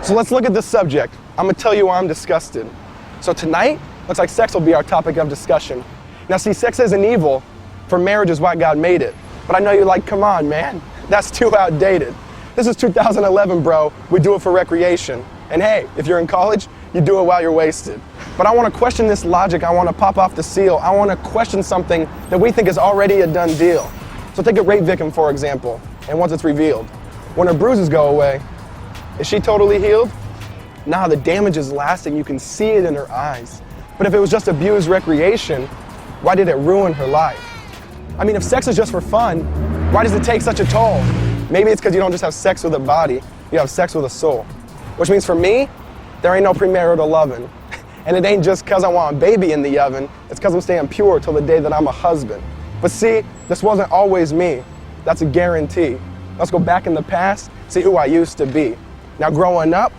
So let's look at this subject. I'm gonna tell you why I'm disgusted. So tonight, looks like sex will be our topic of discussion. Now see, sex isn't evil, for marriage is why God made it. But I know you're like, come on, man, that's too outdated. This is 2011, bro. We do it for recreation. And hey, if you're in college, you do it while you're wasted. But I want to question this logic. I want to pop off the seal. I want to question something that we think is already a done deal. So take a rape victim, for example, and once it's revealed, when her bruises go away, is she totally healed? Nah, the damage is lasting. You can see it in her eyes. But if it was just abused recreation, why did it ruin her life? I mean, if sex is just for fun, why does it take such a toll? Maybe it's because you don't just have sex with a body, you have sex with a soul. Which means for me, there ain't no premarital loving. And it ain't just because I want a baby in the oven, it's because I'm staying pure till the day that I'm a husband. But see, this wasn't always me. That's a guarantee. Let's go back in the past, see who I used to be. Now growing up,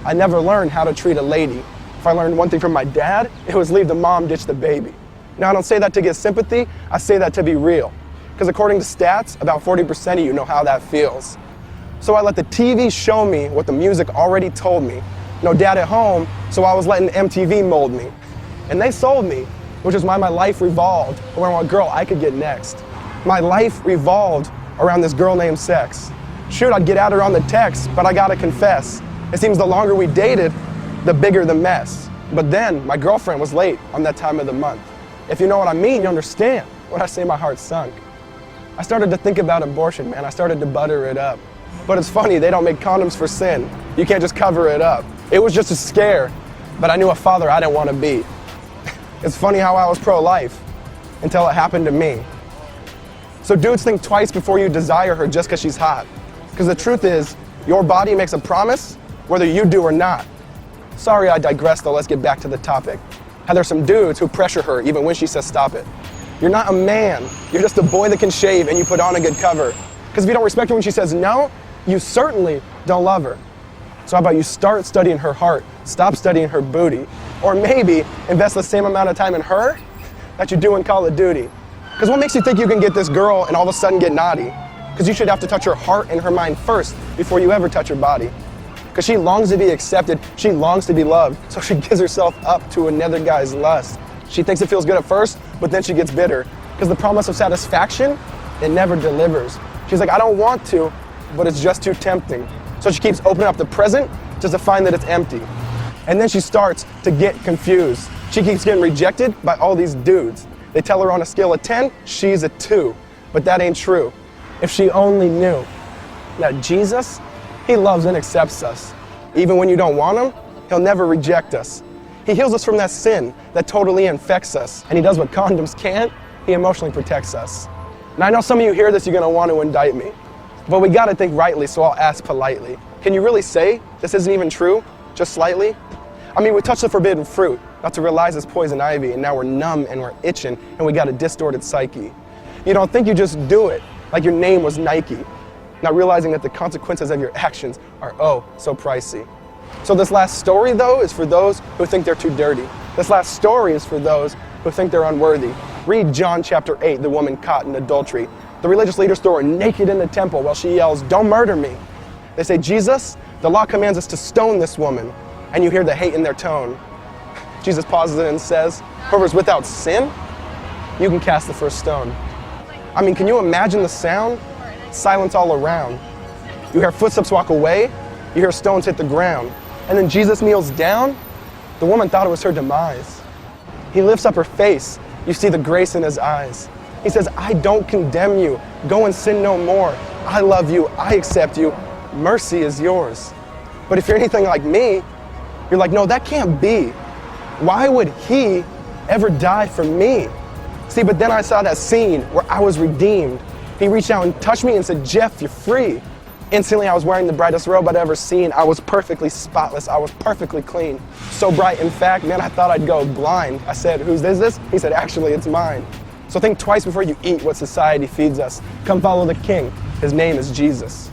I never learned how to treat a lady. If I learned one thing from my dad, it was leave the mom, ditch the baby. Now I don't say that to get sympathy, I say that to be real. Because according to stats, about 40% of you know how that feels. So I let the TV show me what the music already told me. No dad at home, so I was letting MTV mold me. And they sold me, which is why my life revolved around what girl I could get next. My life revolved around this girl named sex. Shoot, I'd get at her on the text, but I gotta confess, it seems the longer we dated, the bigger the mess. But then, my girlfriend was late on that time of the month. If you know what I mean, you understand. When I say my heart sunk. I started to think about abortion, man. I started to butter it up. But it's funny, they don't make condoms for sin. You can't just cover it up. It was just a scare, but I knew a father I didn't want to be. It's funny how I was pro-life until it happened to me. So dudes, think twice before you desire her just because she's hot. Because the truth is, your body makes a promise whether you do or not. Sorry I digressed though, let's get back to the topic. How there's some dudes who pressure her even when she says stop it. You're not a man, you're just a boy that can shave and you put on a good cover. Because if you don't respect her when she says no, you certainly don't love her. So how about you start studying her heart, stop studying her booty, or maybe invest the same amount of time in her that you do in Call of Duty. Because what makes you think you can get this girl and all of a sudden get naughty? Because you should have to touch her heart and her mind first before you ever touch her body. Because she longs to be accepted, she longs to be loved, so she gives herself up to another guy's lust. She thinks it feels good at first, but then she gets bitter. Because the promise of satisfaction, it never delivers. She's like, I don't want to, but it's just too tempting. So she keeps opening up the present just to find that it's empty. And then she starts to get confused. She keeps getting rejected by all these dudes. They tell her on a scale of 10, she's a 2. But that ain't true. If she only knew that Jesus, he loves and accepts us. Even when you don't want him, he'll never reject us. He heals us from that sin that totally infects us. And he does what condoms can't, he emotionally protects us. And I know some of you hear this, you're gonna want to indict me. But we gotta think rightly, so I'll ask politely. Can you really say this isn't even true, just slightly? I mean, we touched the forbidden fruit, not to realize it's poison ivy, and now we're numb and we're itching, and we got a distorted psyche. You don't think you just do it, like your name was Nike, not realizing that the consequences of your actions are oh so pricey. So this last story, though, is for those who think they're too dirty. This last story is for those who think they're unworthy. Read John chapter 8, the woman caught in adultery. The religious leaders throw her naked in the temple while she yells, "Don't murder me." They say, Jesus, the law commands us to stone this woman. And you hear the hate in their tone. Jesus pauses it and says, whoever's without sin, you can cast the first stone. I mean, can you imagine the sound? Silence all around. You hear footsteps walk away, you hear stones hit the ground. And then Jesus kneels down. The woman thought it was her demise. He lifts up her face. You see the grace in his eyes. He says, I don't condemn you. Go and sin no more. I love you. I accept you. Mercy is yours. But if you're anything like me, you're like, no, that can't be. Why would he ever die for me? See, but then I saw that scene where I was redeemed. He reached out and touched me and said, Jeff, you're free. Instantly, I was wearing the brightest robe I'd ever seen. I was perfectly spotless. I was perfectly clean. So bright, in fact, man, I thought I'd go blind. I said, whose is this? He said, actually, it's mine. So think twice before you eat what society feeds us. Come follow the King. His name is Jesus.